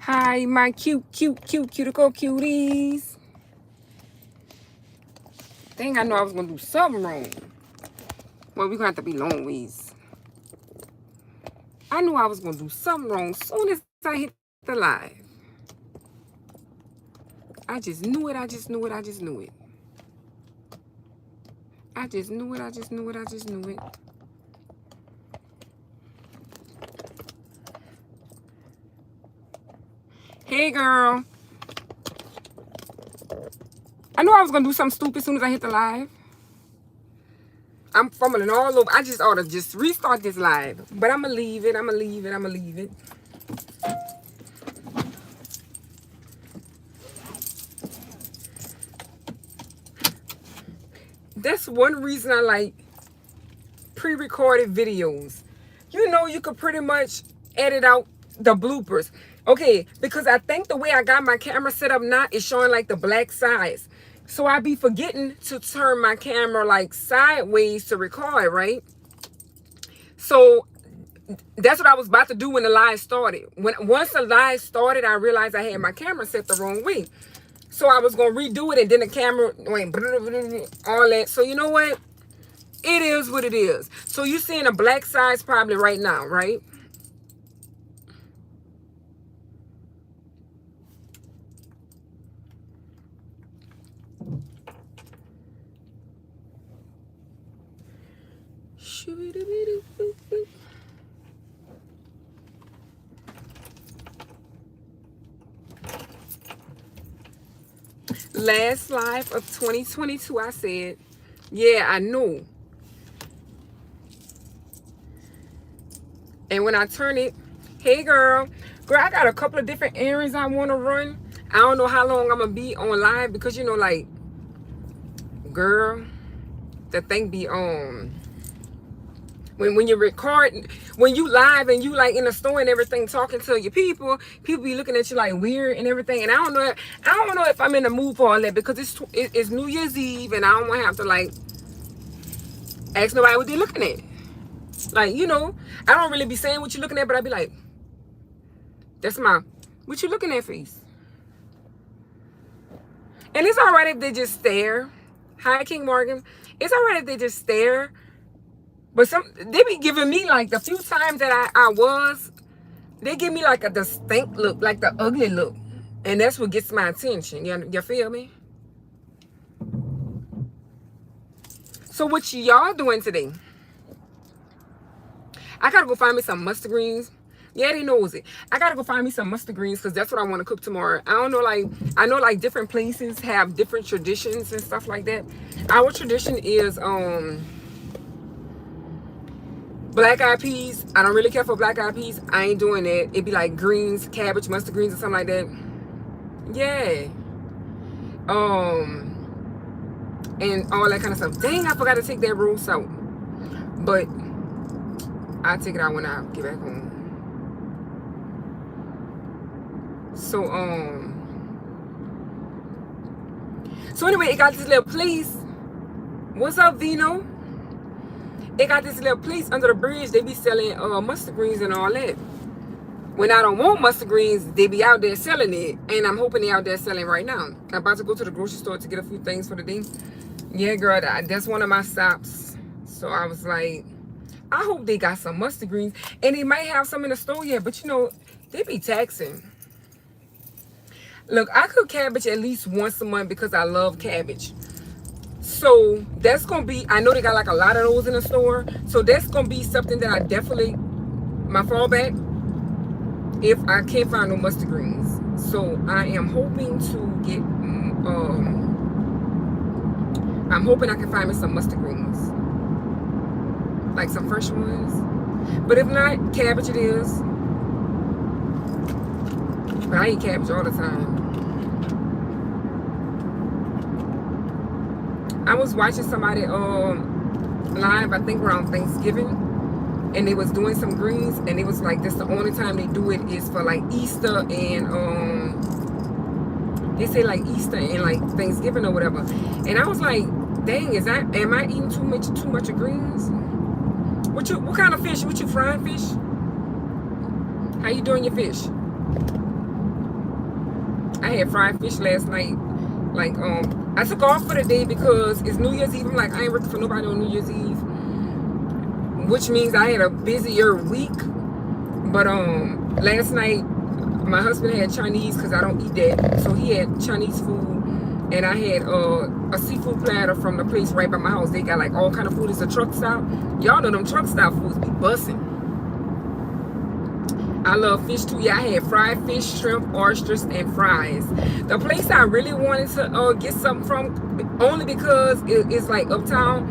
Hi, my cuticle cuties. Dang, I know I was gonna do something wrong. Well, we're gonna have to be long ways. I knew I was gonna do something wrong soon as I hit the live. I just knew it, I just knew it, I just knew it. I just knew it, I just knew it, I just knew it. Hey, girl. I knew I was gonna do something stupid as soon as I hit the live. I'm fumbling all over. I just ought to just restart this live. But I'm gonna leave it, I'm gonna leave it, I'm gonna leave it. That's one reason I like pre-recorded videos. You know, you could pretty much edit out the bloopers. Okay, because I think the way I got my camera set up now is showing like the black sides. So I be forgetting to turn my camera like sideways to record, right? So that's what I was about to do when the live started. Once the live started, I realized I had my camera set the wrong way. So I was gonna redo it, and then the camera went all that. So you know what? It is what it is. So you're seeing a black size probably right now, right? Last live of 2022, I said, yeah, I knew. And when I turn it, hey girl, I got a couple of different errands I want to run. I don't know how long I'm gonna be on live because you know, like, girl, the thing be on. When you record, when you live and you like in the store and everything, talking to your people be looking at you like weird and everything. And I don't know if I'm in the mood for all that because it's New Year's Eve and I don't want to have to like ask nobody what they're looking at. Like, you know, I don't really be saying what you're looking at, but I be like, that's my what you looking at face. And it's all right if they just stare. Hi, King Morgan. It's all right if they just stare. But they be giving me like the few times that they give me like a distinct look, like the ugly look. And that's what gets my attention. You feel me? So what y'all doing today? I gotta go find me some mustard greens. Yeah, they knows it. I gotta go find me some mustard greens because that's what I want to cook tomorrow. I don't know, like, I know like different places have different traditions and stuff like that. Our tradition is black eyed peas. I don't really care for black eyed peas. I ain't doing that. It'd be like greens, cabbage, mustard greens, or something like that. Yeah. And all that kind of stuff. Dang, I forgot to take that roast out. But I'll take it out when I get back home. So anyway, it got this little place. What's up, Vino? It got this little place under the bridge. They be selling mustard greens and all that. When I don't want mustard greens, they be out there selling it. And I'm hoping they out there selling right now. I'm about to go to the grocery store to get a few things for the day. Yeah, girl, that's one of my stops. So I was like, I hope they got some mustard greens. And they might have some in the store yet. But you know, they be taxing. Look, I cook cabbage at least once a month because I love cabbage. So that's going to be, I know they got like a lot of those in the store. So that's going to be something that I definitely, my fallback, if I can't find no mustard greens. So I am hoping to get, I'm hoping I can find me some mustard greens. Like some fresh ones. But if not, cabbage it is. But I eat cabbage all the time. I was watching somebody live, I think around Thanksgiving, and they was doing some greens, and it was like that's the only time they do it is for like Easter and they say like Easter and like Thanksgiving or whatever. And I was like, dang, am I eating too much of greens? What kind of fish? What you frying fish? How you doing your fish? I had fried fish last night. Like, I took off for the day because it's New Year's Eve. I'm like, I ain't working for nobody on New Year's Eve, which means I had a busier week. But last night my husband had Chinese because I don't eat that, so he had Chinese food, and I had a seafood platter from the place right by my house. They got like all kind of food. It's a truck stop. Y'all know them truck stop foods be bussin'. I love fish too. Yeah, I had fried fish, shrimp, oysters, and fries. The place I really wanted to get something from, only because it's like uptown,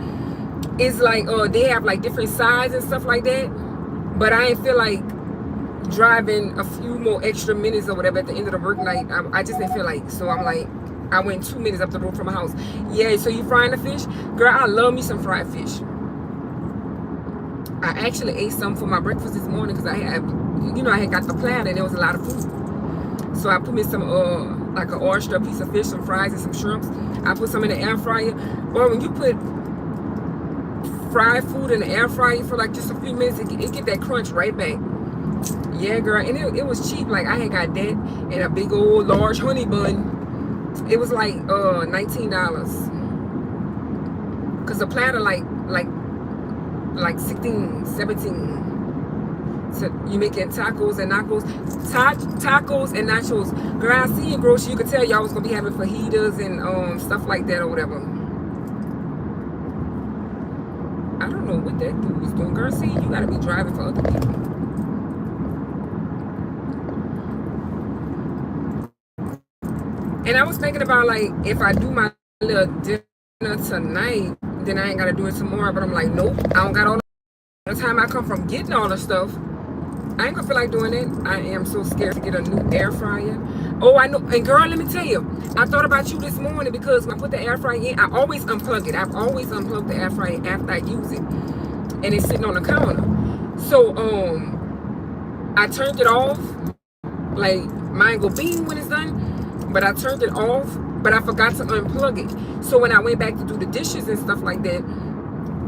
is like they have like different sides and stuff like that. But I ain't feel like driving a few more extra minutes or whatever at the end of the work night. I just didn't feel like. So I'm like, I went 2 minutes up the road from my house. Yeah, so you frying the fish? Girl, I love me some fried fish. I actually ate some for my breakfast this morning because I had got the platter and there was a lot of food. So I put me some like an oyster, a piece of fish, some fries, and some shrimps. I put some in the air fryer. Boy, when you put fried food in the air fryer for like just a few minutes, it get that crunch right back. Yeah, girl, and it was cheap. Like I had got that and a big old large honey bun. It was like $19, cause the platter like 16, 17. So you making tacos and nachos. Girl, I see you, bro. So you could tell y'all was gonna be having fajitas and stuff like that or whatever. I don't know what that dude was doing. Girl, see, you gotta be driving for other people. And I was thinking about like if I do my little dinner tonight, then I ain't gotta do it tomorrow. But I'm like, nope, I don't got all the time I come from getting all the stuff. I ain't gonna feel like doing it. I am so scared to get a new air fryer. Oh, I know. And girl, let me tell you, I thought about you this morning because when I put the air fryer in, I always unplug it. I've always unplugged the air fryer after I use it, and it's sitting on the counter. So I turned it off. Like mine go bing when it's done, but I turned it off. But I forgot to unplug it. So when I went back to do the dishes and stuff like that,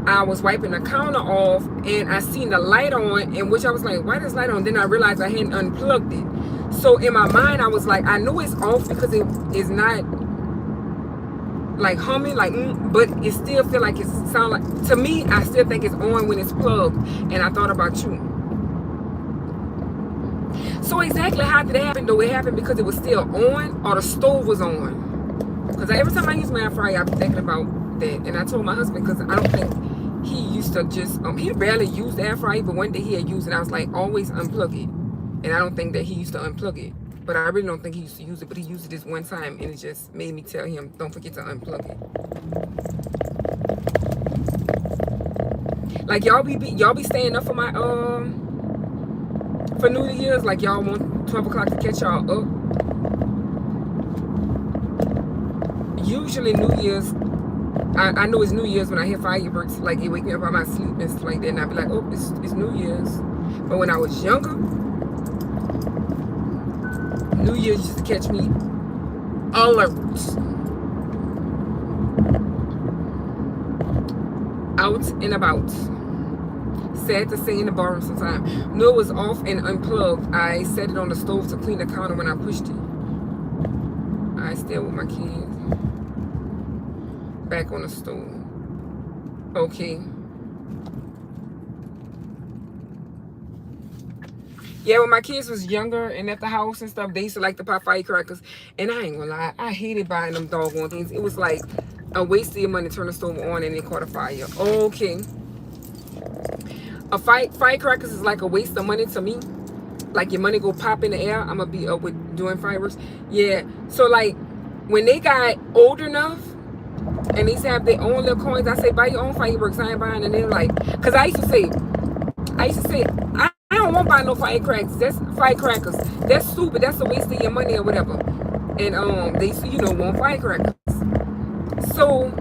I was wiping the counter off and I seen the light on, in which I was like, why this light on? Then I realized I hadn't unplugged it. So in my mind, I was like, I knew it's off because it is not like humming, like, but it still feel like it sound like, to me, I still think it's on when it's plugged. And I thought about you. So exactly how did it happen though? It happened because it was still on or the stove was on. Because every time I use my air fryer, I'm thinking about that. And I told my husband, because I don't think he used to just, he barely used the air fryer, but one day he had used it. I was like, always unplug it. And I don't think that he used to unplug it. But I really don't think he used to use it, but he used it this one time, and it just made me tell him, don't forget to unplug it. Like y'all be staying up for my for New Year's, like y'all want 12 o'clock to catch y'all up. Usually New Year's, I know it's New Year's when I hear fireworks, like it wake me up out my sleep and stuff like that, and I be like, oh, it's New Year's. But when I was younger, New Year's used to catch me alert, out and about. Sad to say in the barroom sometime. No, it was off and unplugged. I set it on the stove to clean the counter when I pushed it. I stayed with my kids. Back on the stove. Okay. Yeah, when my kids was younger and at the house and stuff, they used to like to pop firecrackers. And I ain't gonna lie, I hated buying them doggone things. It was like a waste of your money to turn the stove on and it caught a fire. Okay. Firecrackers is like a waste of money to me. Like your money go pop in the air. I'm gonna be up with doing fireworks. Yeah. So like when they got old enough and they used to have their own little coins, I say buy your own fireworks. I ain't buying. And they're like, cause I used to say, I don't want to buy no firecrackers. That's stupid. That's a waste of your money or whatever. And they used to, want firecrackers. So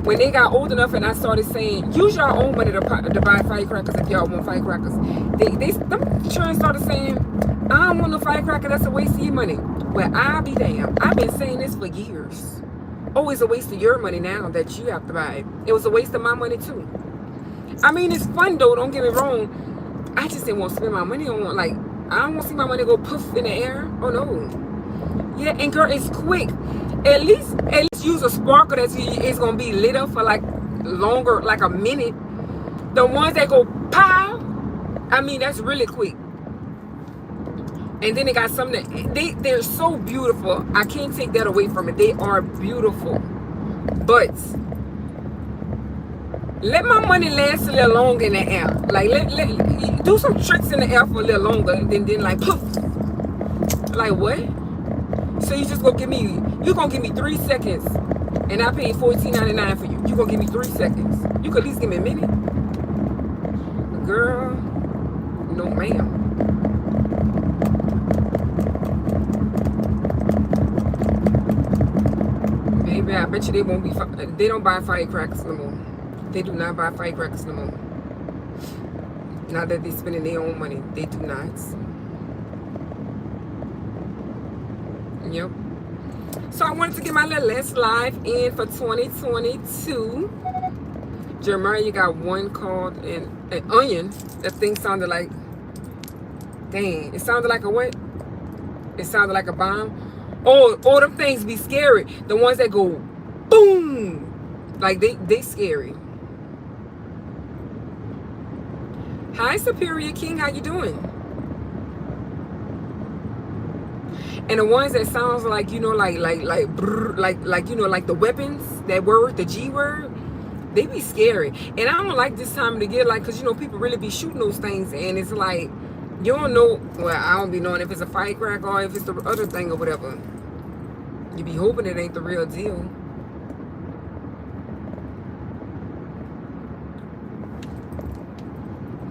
when they got old enough and I started saying, use your own money to buy firecrackers if y'all want firecrackers, them children started saying, I don't want no firecracker, that's a waste of your money. Well, I'll be damned. I've been saying this for years. Oh, it's a waste of your money now that you have to buy it. It was a waste of my money too. I mean, it's fun though, don't get me wrong. I just didn't want to spend my money on, like, I don't want to see my money go poof in the air. Oh no. Yeah, and girl, it's quick. At least use a sparkle that's it's gonna be lit up for like longer, like a minute. The ones that go pow, I mean that's really quick. And then they got some that they're so beautiful. I can't take that away from it. They are beautiful, but let my money last a little longer in the air. Like let do some tricks in the air for a little longer, and then like poof. Like what? So you just gonna give me 3 seconds, and I paid $14.99 for you. You gonna give me 3 seconds? You could at least give me a minute, girl. No, ma'am. Baby, I bet you they won't be. They don't buy firecrackers no more. They do not buy firecrackers no more. Now that they're spending their own money, they do not. Yep. So I wanted to get my little last live in for 2022. Jeremiah, you got one called an onion. That thing sounded like, dang, it sounded like a what? It sounded like a bomb. Oh, them things be scary. The ones that go boom, like they scary. Hi, Superior King, how you doing? And the ones that sounds like, you know, like brr, like you know, like the weapons, that word, the G word, they be scary. And I don't like this time to get like, cause you know people really be shooting those things, and it's like you don't know. Well, I don't be knowing if it's a firecracker or if it's the other thing or whatever. You be hoping it ain't the real deal.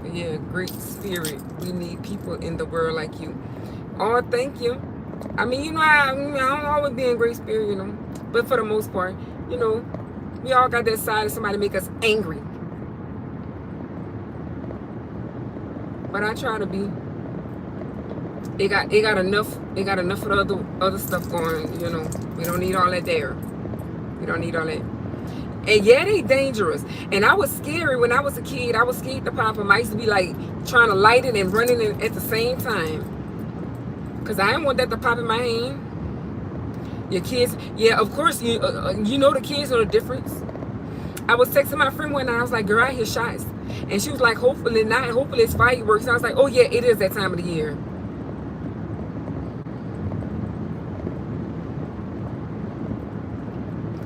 But yeah, great spirit. We need people in the world like you. Oh, thank you. I mean, you know, I don't always be in great spirit, you know. But for the most part, you know, we all got that side of somebody make us angry. But I try to be. They got enough of the other stuff going, you know. We don't need all that there. We don't need all that. And yeah, they dangerous. And I was scary when I was a kid. I was scared to pop them. I used to be like trying to light it and running it at the same time. Cause I didn't want that to pop in my hand. Your kids, yeah, of course, you know the kids know the difference. I was texting my friend one night. I was like, girl, I hear shots. And she was like, hopefully not. Hopefully it's fireworks. And I was like, oh yeah, it is that time of the year.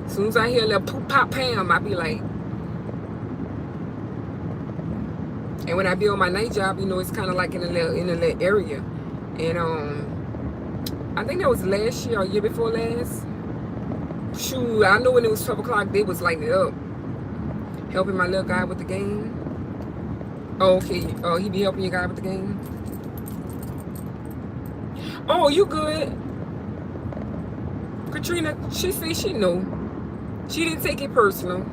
As soon as I hear a little poop, pop, pam, I be like. And when I be on my night job, you know, it's kind of like in a little area. And I think that was last year or year before last. Shoot, I know when it was 12 o'clock, they was lighting it up. Helping my little guy with the game. Oh, okay. Oh, he be helping your guy with the game. Oh, you good? Katrina, she say she know. She didn't take it personal.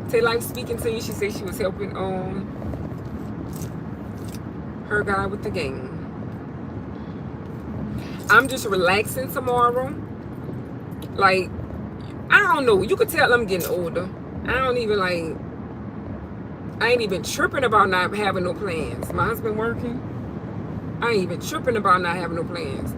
Say like speaking to you, she said she was helping her guy with the game. I'm just relaxing tomorrow. Like, I don't know. You could tell I'm getting older. I ain't even tripping about not having no plans. My husband working. I ain't even tripping about not having no plans.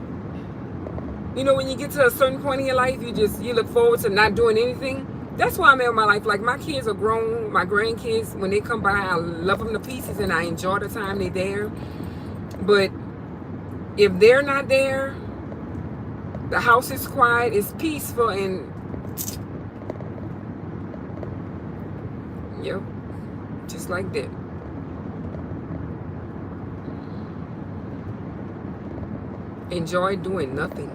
You know, when you get to a certain point in your life, you look forward to not doing anything. That's why I'm at my life. Like, my kids are grown. My grandkids, when they come by, I love them to pieces and I enjoy the time they're there. But if they're not there, the house is quiet, it's peaceful, and yep, just like that. Enjoy doing nothing.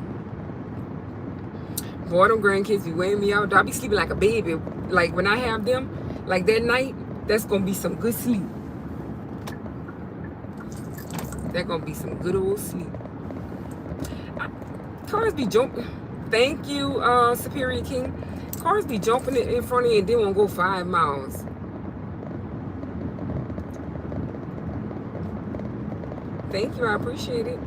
Boy, them grandkids be wearing me out. I be sleeping like a baby. Like when I have them, like that night, that's gonna be some good sleep. That's gonna be some good old sleep. Cars be jumping. Thank you, Superior King. Cars be jumping in front of you and they won't go 5 miles. Thank you, I appreciate it.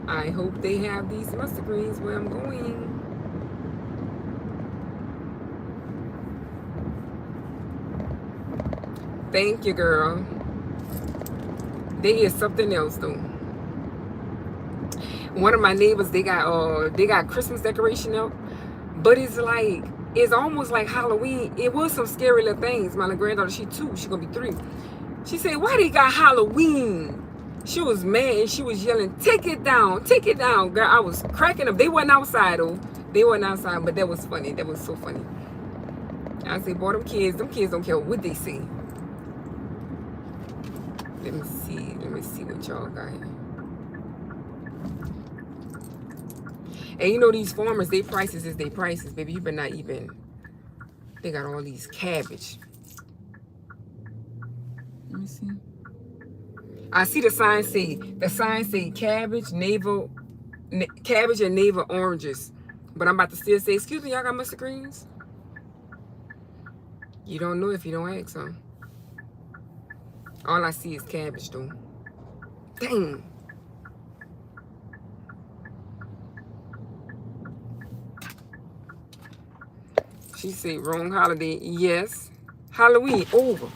I hope they have these mustard greens where I'm going. Thank you, girl. They is something else though. One of my neighbors, they got Christmas decoration up, but it's almost like Halloween. It was some scary little things. My little granddaughter, she 2, she gonna be 3. She said, "Why they got Halloween?" She was mad and she was yelling, "Take it down, take it down." Girl, I was cracking up. They wasn't outside though. They wasn't outside, but that was funny. That was so funny. I say, boy, them kids don't care what they see. Let me see what y'all got here. And you know these farmers, their prices is their prices, baby. You better not even. They got all these cabbage. Let me see. I see the sign say cabbage, cabbage and navel oranges. But I'm about to still say, excuse me, y'all got mustard greens? You don't know if you don't ask, huh? All I see is cabbage though. Dang. She said wrong holiday. Yes. Halloween over.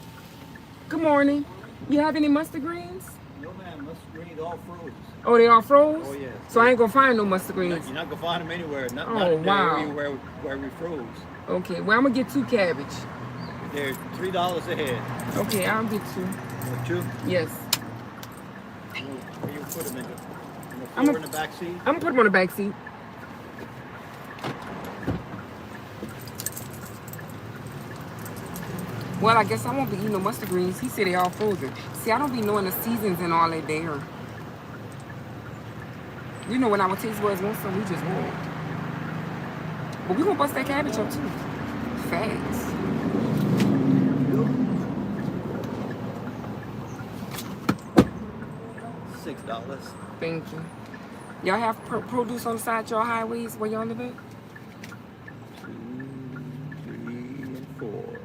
Good morning. You have any mustard greens? No, ma'am. Mustard greens all froze. Oh, they all froze? Oh, yes. So I ain't gonna find no mustard greens. You're not gonna find them anywhere. Not in the wow. area where we froze. Okay, well, I'm gonna get 2 cabbage. They're $3 a head. Okay, I'll get 2. Or 2? Yes. Where you put them in the floor in the back seat? I'm gonna put them on the back seat. Well, I guess I won't be eating no mustard greens. He said they all frozen. See, I don't be knowing the seasons and all that there. You know, when our taste buds want some, we just won't. But we gonna bust that cabbage up too. Facts. $6. Thank you. Y'all have produce on the side of your highways where y'all live at? 2, 3, and 4.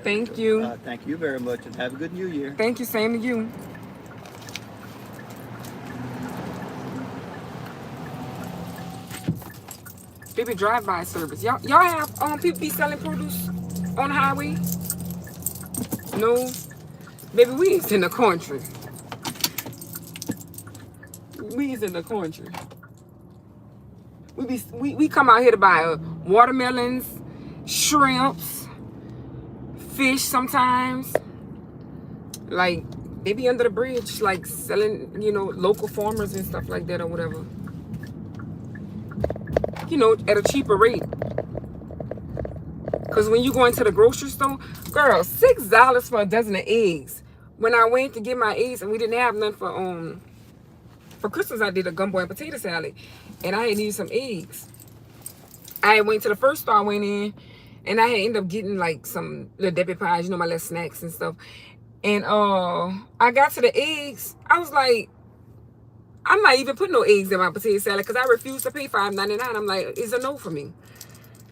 Thank you. Thank you very much, and have a good New Year. Thank you. Same to you. Baby, drive-by service. Y'all have people be selling produce on the highway? No. Baby, we is in the country. We is in the country. We come out here to buy watermelons, shrimps, fish sometimes. Like, they be under the bridge, like selling, you know, local farmers and stuff like that or whatever. You know, at a cheaper rate. Because when you go into the grocery store, girl, $6 for a dozen of eggs. When I went to get my eggs and we didn't have none for Christmas, I did a gumbo and potato salad. And I had needed some eggs. I went to the first store I went in, and I had ended up getting like some little Debbie pies, you know, my little snacks and stuff. And I got to the eggs. I was like, I'm not even putting no eggs in my potato salad because I refuse to pay $5.99. I'm like, it's a no for me.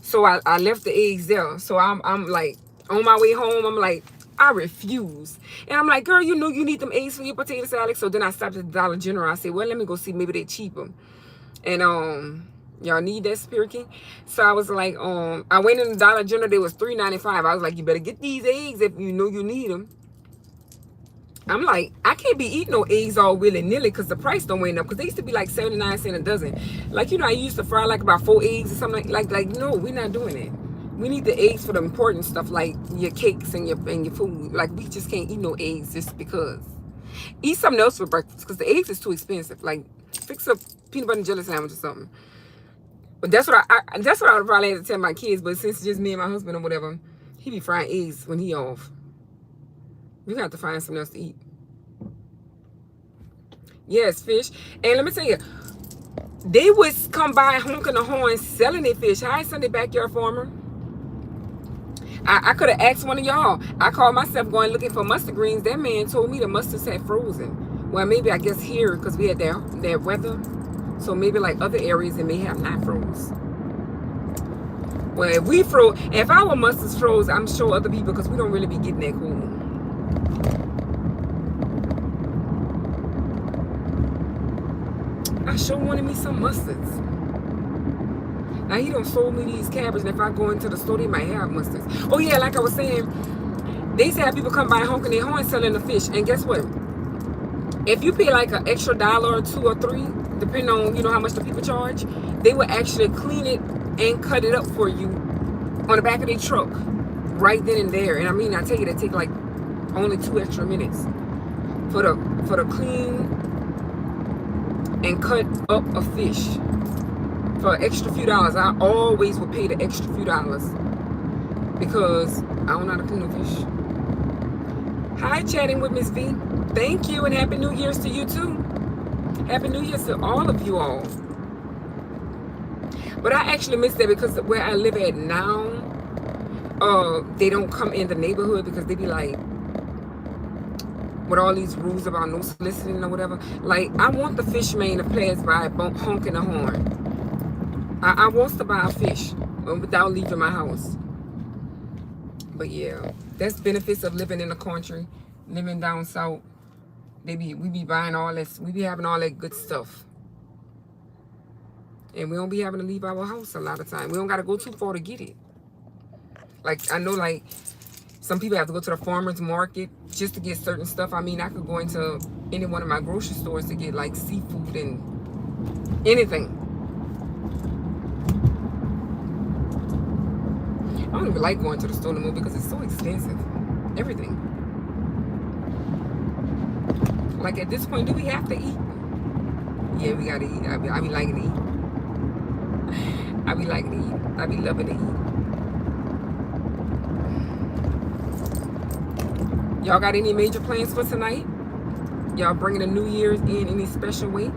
So I left the eggs there. So I'm like, on my way home, I'm like, I refuse. And I'm like, girl, you know you need them eggs for your potato salad. So then I stopped at the Dollar General. I said, well, let me go see. Maybe they're cheaper. And y'all need that, Spirit King? So I was like, I went in the Dollar General. They was $3.95. I was like, you better get these eggs if you know you need them. I'm like, I can't be eating no eggs all willy-nilly because the price don't went up. Because they used to be like 79 cents a dozen. Like, you know, I used to fry like about 4 eggs or something like no, we're not doing it. We need the eggs for the important stuff like your cakes and your food. Like, we just can't eat no eggs just because. Eat something else for breakfast because the eggs is too expensive. Like, fix a peanut butter and jelly sandwich or something. But that's what I would probably have to tell my kids. But since it's just me and my husband or whatever, he be frying eggs when he off. We have to find something else to eat. Yes, fish. And let me tell you, they would come by honking the horn selling their fish. Hi, Sunday Backyard Farmer. I could have asked one of y'all. I called myself going looking for mustard greens. That man told me the mustards had frozen. Well, maybe I guess here because we had that weather. So maybe like other areas it may have not froze. Well, if we froze, if our mustards froze, I'm sure other people, because we don't really be getting that cool. I sure wanted me some mustards. Now he done sold me these cabbage, and if I go into the store, they might have mustards. Oh yeah, like I was saying, They used to have people come by honking their horn selling the fish. And guess what? If you pay like an extra dollar or two or three, depending on, you know, how much the people charge, they will actually clean it and cut it up for you on the back of their truck right then and there. And I mean, I tell you, that take like only 2 extra minutes for the clean and cut up a fish for an extra few dollars. I always would pay the extra few dollars because I don't know how to clean a fish. Hi, chatting with Miss V. Thank you, and Happy New Year's to you too. Happy New Year's to all of you all. But I actually miss that because where I live at now, they don't come in the neighborhood because they be like, with all these rules about no soliciting or whatever. Like, I want the fisherman to pass by honking the horn. I want to buy a fish without leaving my house. But yeah, that's benefits of living in the country, living down south. We be buying all this, we be having all that good stuff. And we don't be having to leave our house a lot of time. We don't got to go too far to get it. Like, I know, like, some people have to go to the farmer's market just to get certain stuff. I mean, I could go into any one of my grocery stores to get, like, seafood and anything. I don't even like going to the store no more because it's so expensive. Everything. Like, at this point, do we have to eat? Yeah, we gotta eat. I be liking to eat. I be liking to eat. I be loving to eat. Y'all got any major plans for tonight? Y'all bringing the New Year's in any special way?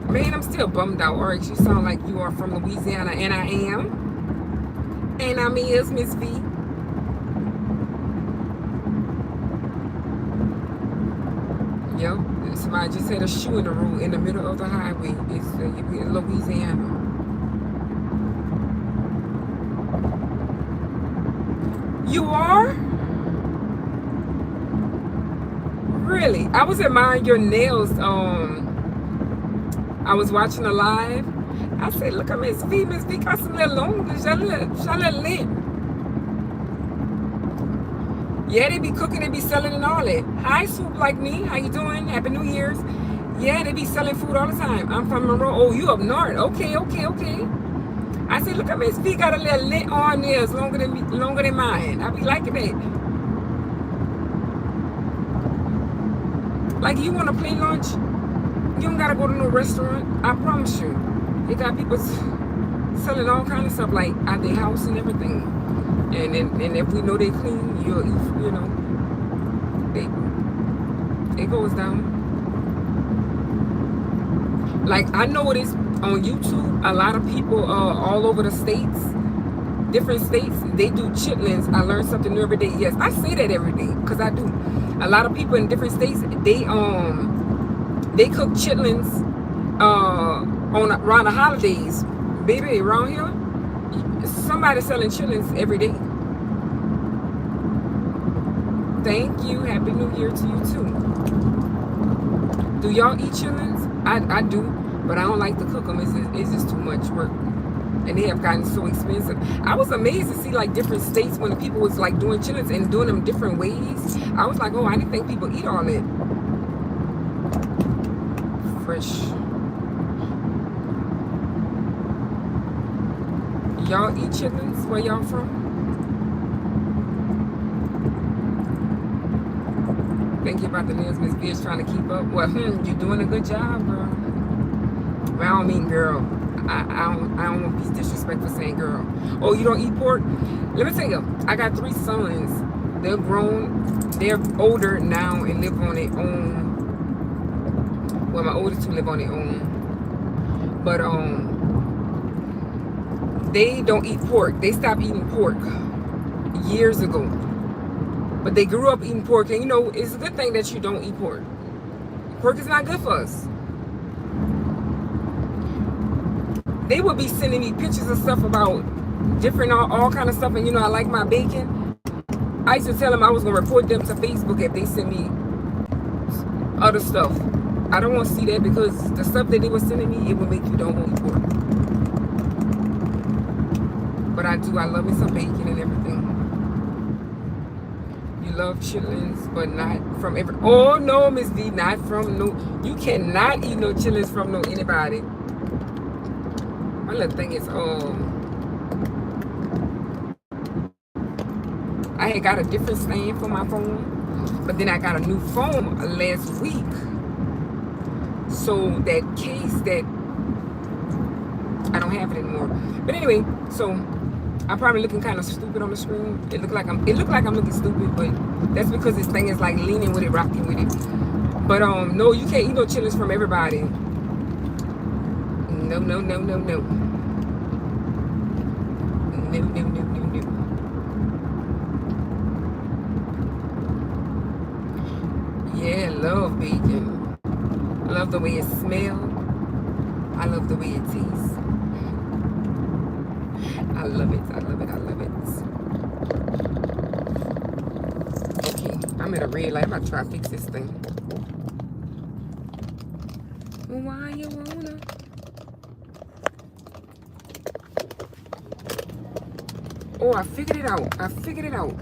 Man, I'm still bummed out, Oryx. You sound like you are from Louisiana, and I am. And I'm Miss V. Yep, somebody just had a shoe in the road in the middle of the highway. It's in Louisiana. You are? Really? I was admiring your nails. I was watching a live. I said, look at Miss V. Miss V got some little long. She's a little lit. Yeah, they be cooking, they be selling and all that. Hi, Swoop Like Me. How you doing? Happy New Year's. Yeah, they be selling food all the time. I'm from Monroe. Oh, you up north. Okay. I said, look at Miss V got a little lit on nails longer than mine. I be liking that. Like, you want to play lunch? You don't got to go to no restaurant. I promise you. They got people selling all kind of stuff, like at their house and everything. And if we know they clean, you know, it goes down. Like, I know it is on YouTube. A lot of people all over the states, different states, they do chitlins. I learn something new every day. Yes, I say that every day because I do. A lot of people in different states, they cook chitlins around the holidays. Baby, around here, somebody selling chitlins every day. Thank you. Happy New Year to you too. Do y'all eat chitlins? I do, but I don't like to cook them. It's just too much work, and they have gotten so expensive. I was amazed to see like different states when the people was like doing chitlins and doing them different ways. I was like, oh, I didn't think people eat all that. Fresh. Y'all eat chitlins? Where y'all from? Thank you about the nails. Miss V is trying to keep up. Well, you're doing a good job, girl. Well, I don't mean girl. I don't want to be disrespectful saying girl. Oh, you don't eat pork? Let me tell you, I got 3 sons. They're grown. They're older now and live on their own. Well, my oldest 2 live on their own. But they don't eat pork. They stopped eating pork years ago. But they grew up eating pork, and you know, it's a good thing that you don't eat pork. Pork is not good for us. They would be sending me pictures of stuff about different, all kind of stuff, and you know, I like my bacon. I used to tell them I was going to report them to Facebook if they sent me other stuff. I don't want to see that because the stuff that they were sending me, it would make you don't want to eat pork. But But I do. I love me some bacon and everything. You love chitlins, but not from every. Oh no, Miss D, not from no. You cannot eat no chitlins from no anybody. My little thing is I had got a different stand for my phone, but then I got a new phone last week. So that case that I don't have it anymore. But anyway, so I'm probably looking kind of stupid on the screen. It looked like I'm looking stupid, but that's because this thing is like leaning with it, rocking with it. But no, you can't eat no chitlins from everybody. No, no, no, no, no. No, no, no, no, no. Yeah, love bacon. I love the way it smells. I love the way it tastes. I love it. I love it. I love it. Okay, I'm at a red light. I'm about to try to fix this thing. Why you wanna? Oh, I figured it out. I figured it out.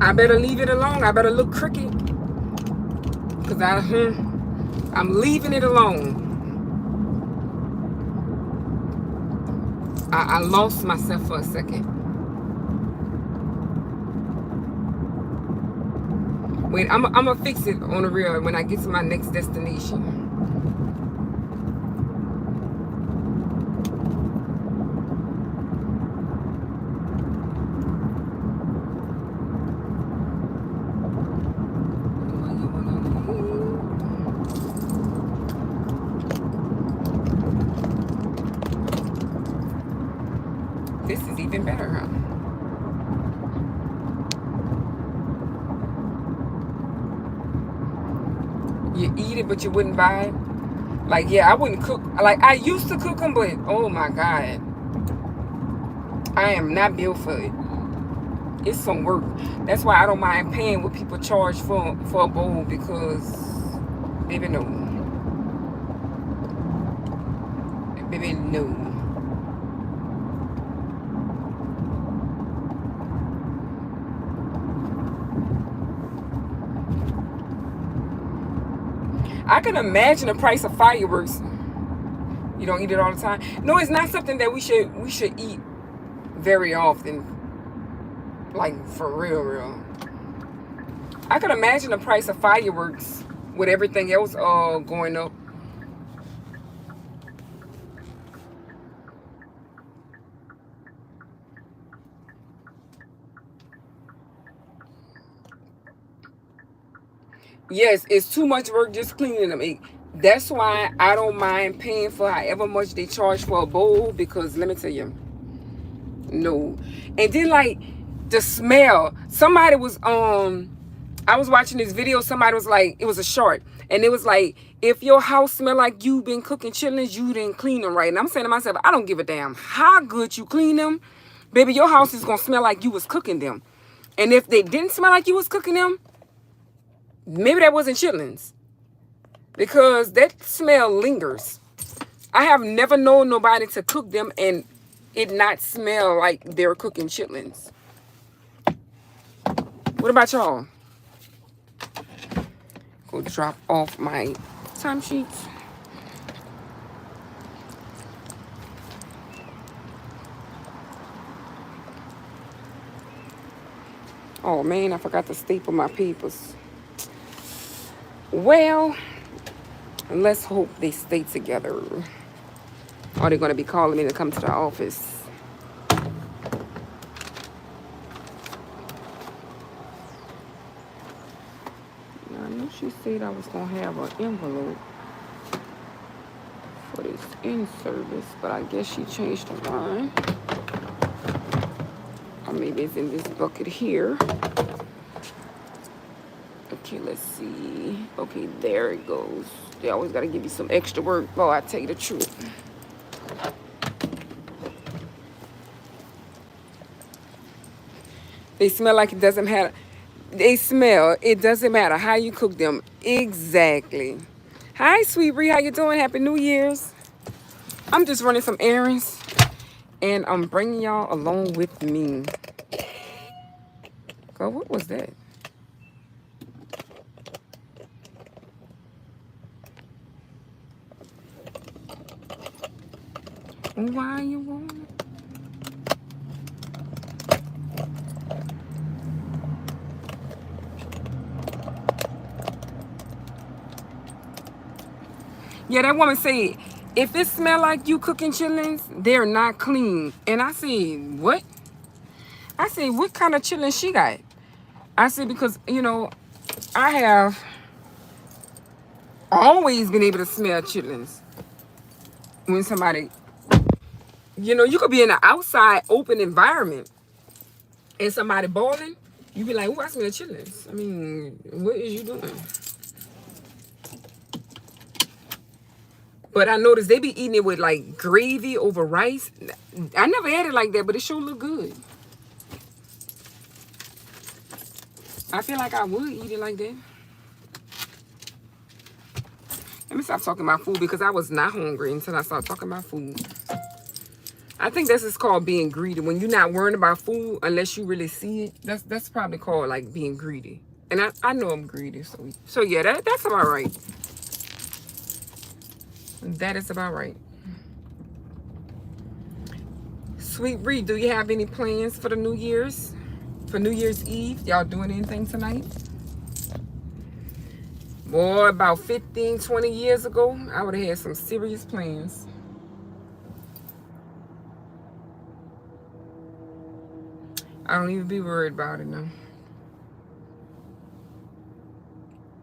I better leave it alone. I better look crooked. Because I'm leaving it alone. I lost myself for a second. Wait, I'm going to fix it on the real when I get to my next destination. This is even better, huh? You eat it, but you wouldn't buy it. Like, yeah, I wouldn't cook. Like, I used to cook them, but oh my God. I am not built for it. It's some work. That's why I don't mind paying what people charge for a bowl because, baby, no. Baby, no. I can imagine the price of fireworks. You don't eat it all the time. No, it's not something that we should eat very often. Like for real. I can imagine the price of fireworks with everything else going up. Yes, it's too much work just cleaning them. That's why I don't mind paying for however much they charge for a bowl because let me tell you, no. And then like the smell. Somebody was I was watching this video. Somebody was like, it was a short, and it was like, if your house smell like you been cooking chitlins, you didn't clean them right. And I'm saying to myself, I don't give a damn how good you clean them, baby. Your house is gonna smell like you was cooking them. And if they didn't smell like you was cooking them, maybe that wasn't chitlins because that smell lingers. I have never known nobody to cook them and it not smell like they're cooking chitlins. What about y'all? Go drop off my timesheets. Oh man, I forgot to staple my papers. Well, let's hope they stay together. Or they're going to be calling me to come to the office. Now, I knew she said I was going to have an envelope for this in-service, but I guess she changed her mind. Or maybe it's in this bucket here. Okay, let's see. Okay, there it goes. They always got to give you some extra work. Oh, I tell you the truth. They smell like it doesn't matter. They smell. It doesn't matter how you cook them. Exactly. Hi, Sweet Bree. How you doing? Happy New Year's. I'm just running some errands, and I'm bringing y'all along with me. Girl, what was that? Why you want? Yeah, that woman said, if it smell like you cooking chitlins, they're not clean. And I said, what? I said, what kind of chitlins she got? I said, because, I have always been able to smell chitlins when somebody, you could be in an outside open environment and somebody boiling, you be like, oh, I smell chitlins. I mean, what is you doing? But I noticed they be eating it with like gravy over rice. I never had it like that, but it sure look good. I feel like I would eat it like that. Let me stop talking about food because I was not hungry until I started talking about food. I think this is called being greedy. When you're not worrying about food unless you really see it, that's probably called like being greedy. And I know I'm greedy, so yeah, that's about right. That is about right. Sweet Bree, do you have any plans for the New Year's? For New Year's Eve? Y'all doing anything tonight? Boy, about 15, 20 years ago, I would have had some serious plans. I don't even be worried about it now.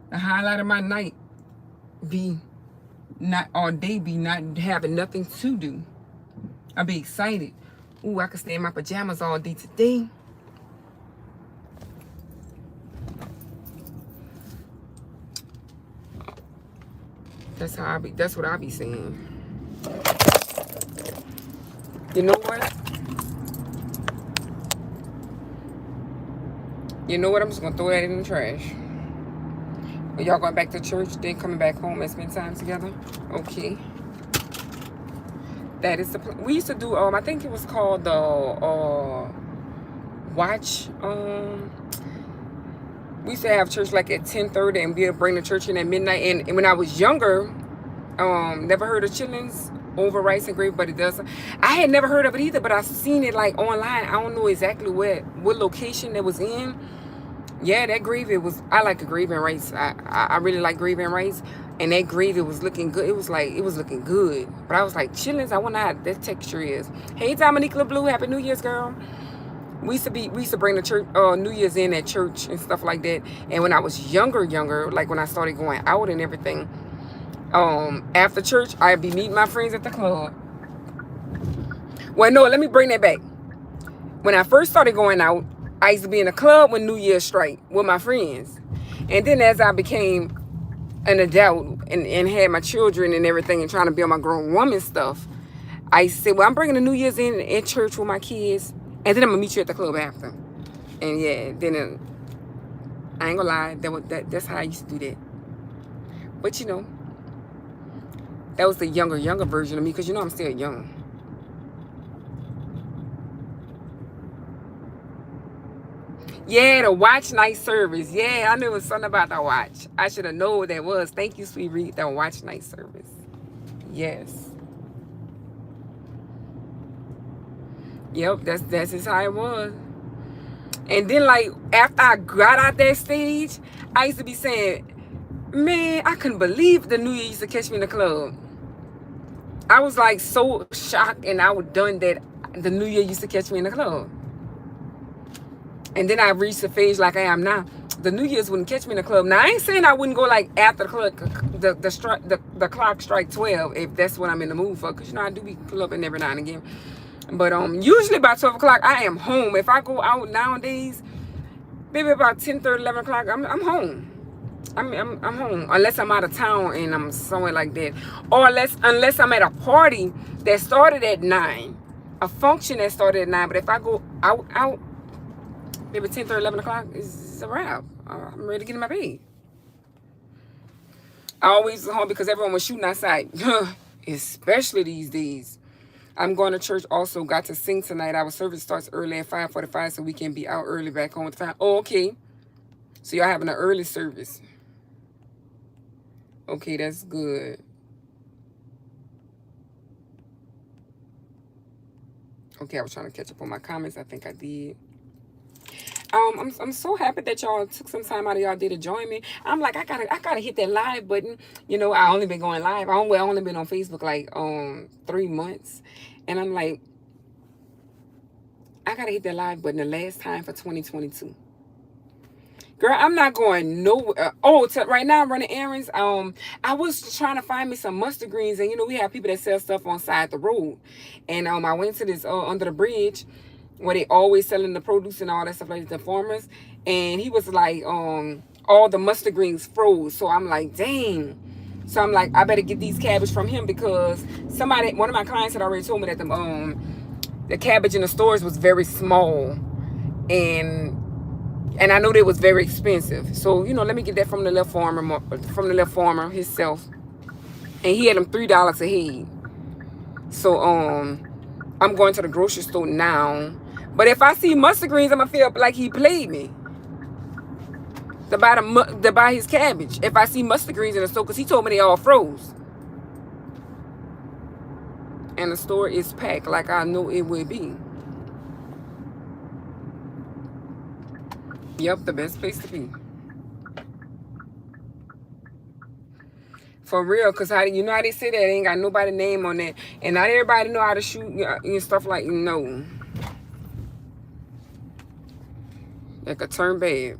The highlight of my night be not all day, be not having nothing to do. I'll be excited. Ooh, I could stay in my pajamas all day today. That's what I be saying. You know what? You know what? I'm just gonna throw that in the trash. Are y'all going back to church, then coming back home and spend time together? Okay. That is the plan. We used to do I think it was called the watch. We used to have church like at 10:30 and we'll bring the church in at midnight. And when I was younger, never heard of chitlins over rice and gravy, but it does. I had never heard of it either, but I've seen it like online. I don't know exactly what location it was in. Yeah, that gravy I like the gravy and rice. I really like gravy and rice. And that gravy was looking good. It was looking good. But I was like, chitlins, I wonder how that texture is. Hey, Dominique LeBlue, Happy New Year's, girl. We used to bring the church New Year's in at church and stuff like that. And when I was younger, like when I started going out and everything, after church, I'd be meeting my friends at the club. Well, no, let me bring that back. When I first started going out, I used to be in a club when New Year's strike with my friends. And then as I became an adult and had my children and everything and trying to build my grown woman stuff, I said, well, I'm bringing the New Year's in at church with my kids, and then I'm gonna meet you at the club after. And yeah, then I ain't gonna lie, that's how I used to do that. But that was the younger version of me, because I'm still young. Yeah, the watch night service. Yeah, I knew it was something about the watch. I should have known what that was. Thank you, Sweet Reed. The watch night service. Yes. Yep, that's just how it was. And then, like, after I got out that stage, I used to be saying, man, I couldn't believe the New Year used to catch me in the club. I was like so shocked and I was done that the New Year used to catch me in the club. And then I reached the phase like I am now. The New Year's wouldn't catch me in the club. Now I ain't saying I wouldn't go like after the clock strike 12 if that's what I'm in the mood for, because I do be clubbing every now and again. But usually by 12 o'clock I am home. If I go out nowadays, maybe about 10:30, 11 o'clock, I'm home. I'm home, unless I'm out of town and I'm somewhere like that, or unless I'm at a party that started at 9, a function that started at 9. But if I go out, maybe 10:30, 11 o'clock, it's a wrap. I'm ready to get in my bed. I always was home because everyone was shooting outside. Especially these days. I'm going to church also. Got to sing tonight. Our service starts early at 5:45 so we can be out early back home at the time. Oh, okay. So y'all having an early service. Okay, that's good. Okay, I was trying to catch up on my comments. I think I did. I'm so happy that y'all took some time out of y'all day to join me. I'm like, I gotta hit that live button. You know, I only been going live. I only been on Facebook like 3 months, and I'm like, I gotta hit that live button the last time for 2022. Girl, I'm not going nowhere. Right now I'm running errands. I was trying to find me some mustard greens, and you know we have people that sell stuff on side the road, and I went to this under the bridge where they always selling the produce and all that stuff like the farmers, and he was like all the mustard greens froze. So I'm like, dang. So I'm like, I better get these cabbage from him because one of my clients had already told me that the cabbage in the stores was very small, and I know they was very expensive. So you know, let me get that from the little farmer himself, and he had them $3 a head. So I'm going to the grocery store now. But if I see mustard greens, I'm gonna feel like he played me to buy his cabbage. If I see mustard greens in the store, because he told me they all froze. And the store is packed like I know it would be. Yep, the best place to be. For real, because you know how they say that ain't got nobody name on that. And not everybody know how to shoot and stuff like, no. That could turn bad.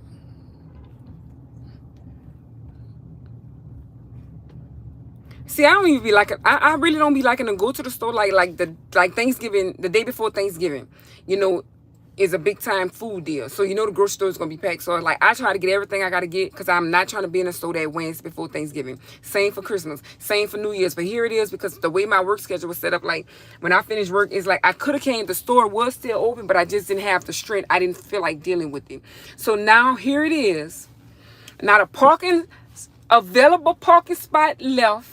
See, I don't even be like I really don't be liking to go to the store like Thanksgiving, the day before Thanksgiving. You know, is a big time food deal. So you know the grocery store is gonna be packed. So like I try to get everything I gotta get because I'm not trying to be in a store that Wednesday before Thanksgiving. Same for Christmas, same for New Year's. But here it is because the way my work schedule was set up, like when I finished work, it's like I could have came. The store was still open, but I just didn't have the strength. I didn't feel like dealing with it. So now here it is. Not a available parking spot left.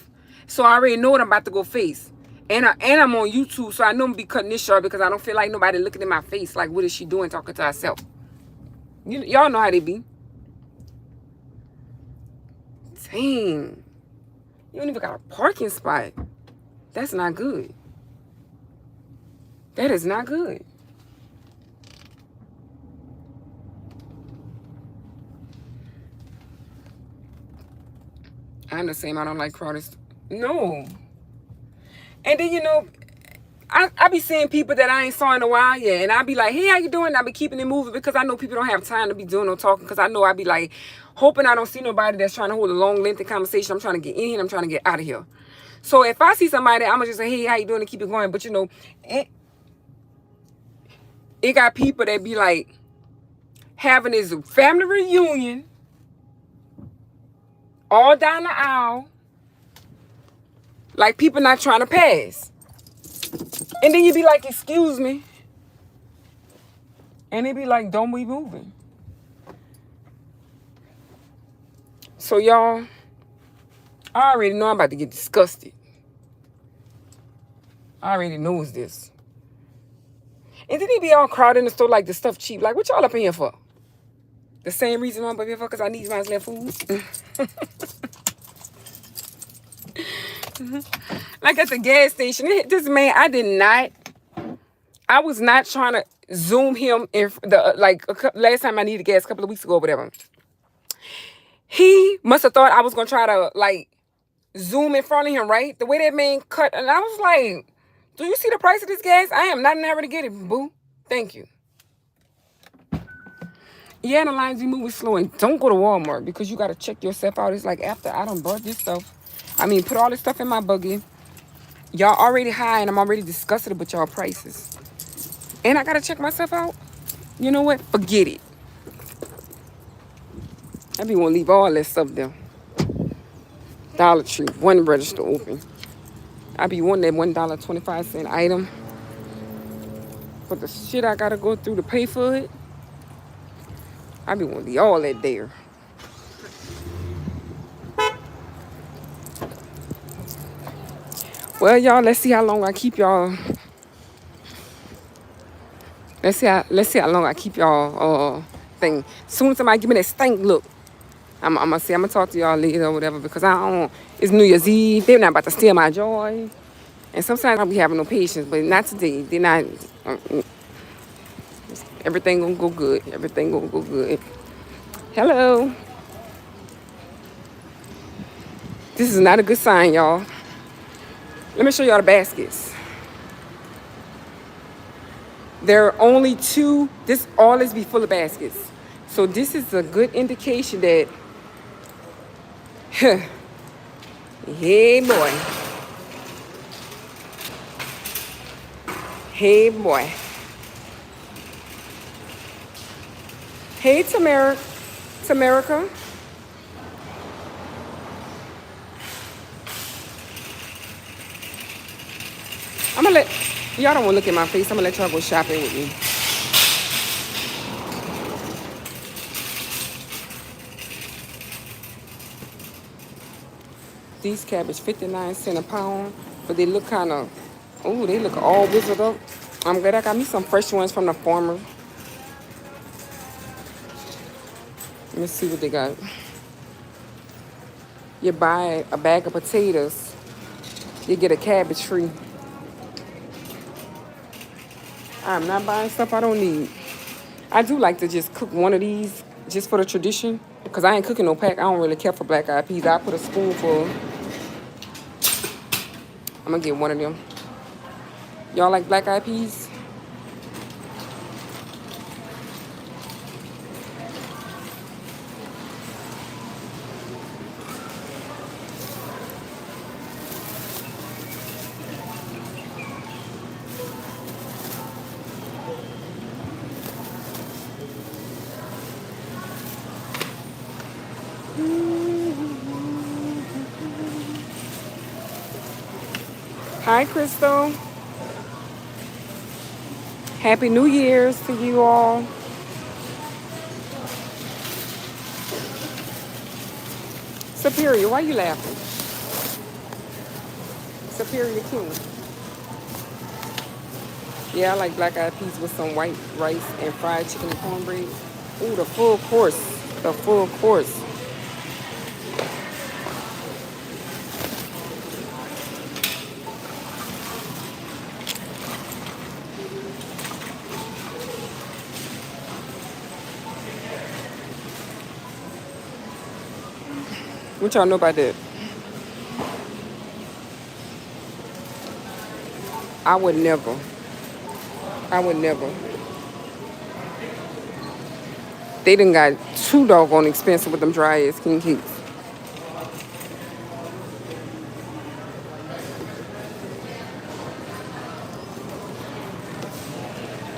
So I already know what I'm about to go face. And I'm on YouTube, so I know I'm going to be cutting this short because I don't feel like nobody looking in my face like, what is she doing talking to herself? Y'all know how they be. Dang. You don't even got a parking spot. That's not good. That is not good. I'm the same. I don't like crowded. No. And then, you know, I be seeing people that I ain't saw in a while, yeah, and I be like, hey, how you doing? I be keeping it moving because I know people don't have time to be doing no talking because I know I be like, hoping I don't see nobody that's trying to hold a long, lengthy conversation. I'm trying to get in here and I'm trying to get out of here. So if I see somebody, I'm going to just say, hey, how you doing? And keep it going. But, you know, it got people that be like having this family reunion all down the aisle. Like people not trying to pass. And then you be like, excuse me. And they be like, don't be moving. So y'all, I already know I'm about to get disgusted. I already knows this. And then they be all crowded in the store like the stuff cheap. Like, what y'all up in here for? The same reason I'm up here for, because I need my food. Like at the gas station, this man, I was not trying to zoom him in last time I needed gas a couple of weeks ago or whatever. He must have thought I was going to try to like zoom in front of him, right? The way that man cut, and I was like, do you see the price of this gas? I am not in a hurry to get it, boo. Thank you. Yeah, and the lines be moving slow, and don't go to Walmart because you got to check yourself out. It's like after I done bought this stuff, put all this stuff in my buggy. Y'all already high, and I'm already disgusted with y'all prices. And I got to check myself out. You know what? Forget it. I be want to leave all that stuff there. Dollar Tree, one register open. I be wanting that $1.25 item. But the shit I got to go through to pay for it, I be wanting to leave all that there. Well, y'all, let's see how long I keep y'all. Let's see how long I keep y'all thing. Soon as somebody give me that stank look, I'm gonna say I'm gonna talk to y'all later or whatever because I don't. It's New Year's Eve. They're not about to steal my joy. And sometimes I be having no patience, but not today. They're not. uh, Everything gonna go good. Everything gonna go good. Hello. This is not a good sign, y'all. Let me show y'all the baskets. There are only two. This always be full of baskets. So this is a good indication that, hey boy, hey boy, hey Tamerica. I'm gonna let y'all don't wanna look at my face. I'm gonna let y'all go shopping with me. These cabbage 59 cents a pound, but they look kind of, oh, they look all withered up. I'm glad I got me some fresh ones from the farmer. Let me see what they got. You buy a bag of potatoes, you get a cabbage free. I'm not buying stuff I don't need. I do like to just cook one of these just for the tradition, because I ain't cooking no pack. I don't really care for black eyed peas. I put a spoonful. I'm gonna get one of them. Y'all like black eyed peas? Hi, Crystal. Happy New Year's to you all. Superior, why you laughing? Superior King. Yeah, I like black eyed peas with some white rice and fried chicken and cornbread. Ooh, the full course. The full course. What y'all know about that? I would never. I would never. They done got too doggone expensive with them dry ass king cakes.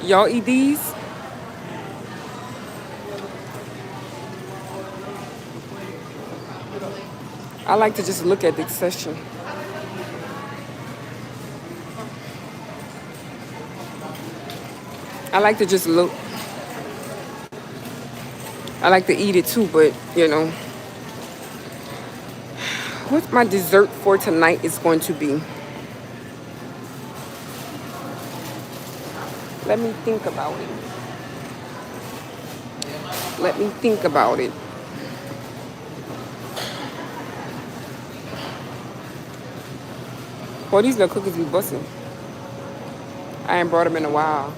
Y'all eat these? I like to just look at the section. I like to just look. I like to eat it too, but you know, what my dessert for tonight is going to be. Let me think about it. Let me think about it. Boy, these little cookies be busting. I ain't brought them in a while.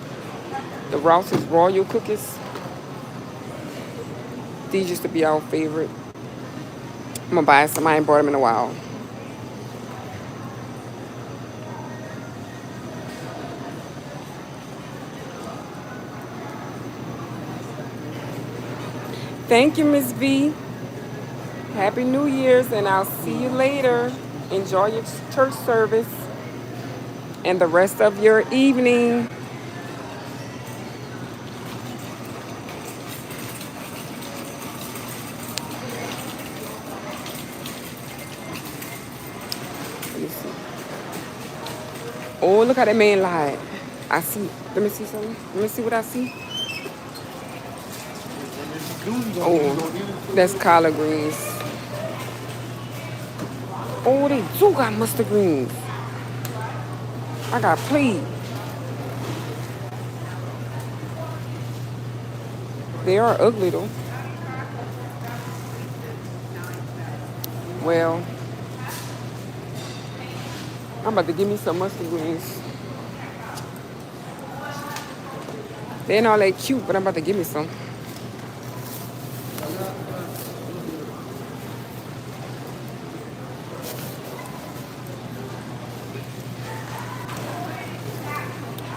The Rouse's Royal cookies. These used to be our favorite. I'm gonna buy some. I ain't brought them in a while. Thank you, Miss V. Happy New Year's, and I'll see you later. Enjoy your church service and the rest of your evening. Let me see. Oh, look how that man lied. I see. Let me see something. Let me see what I see. Oh, that's collard greens. Oh, they do got mustard greens. I got pleat. They are ugly though. Well, I'm about to give me some mustard greens. They ain't all that cute, but I'm about to give me some.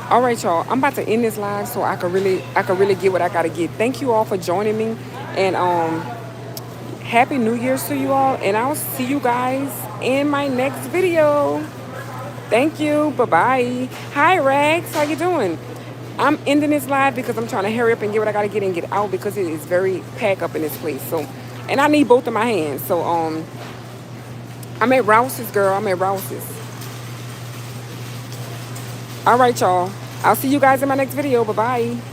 All right, y'all. I'm about to end this live so I could really get what I gotta get. Thank you all for joining me, and happy New Year's to you all. And I'll see you guys in my next video. Thank you. Bye bye. Hi, Rags. How you doing? I'm ending this live because I'm trying to hurry up and get what I gotta get and get out because it is very packed up in this place. So, and I need both of my hands. So I'm at Rouse's, girl. I'm at Rouse's. All right, y'all. I'll see you guys in my next video. Bye bye.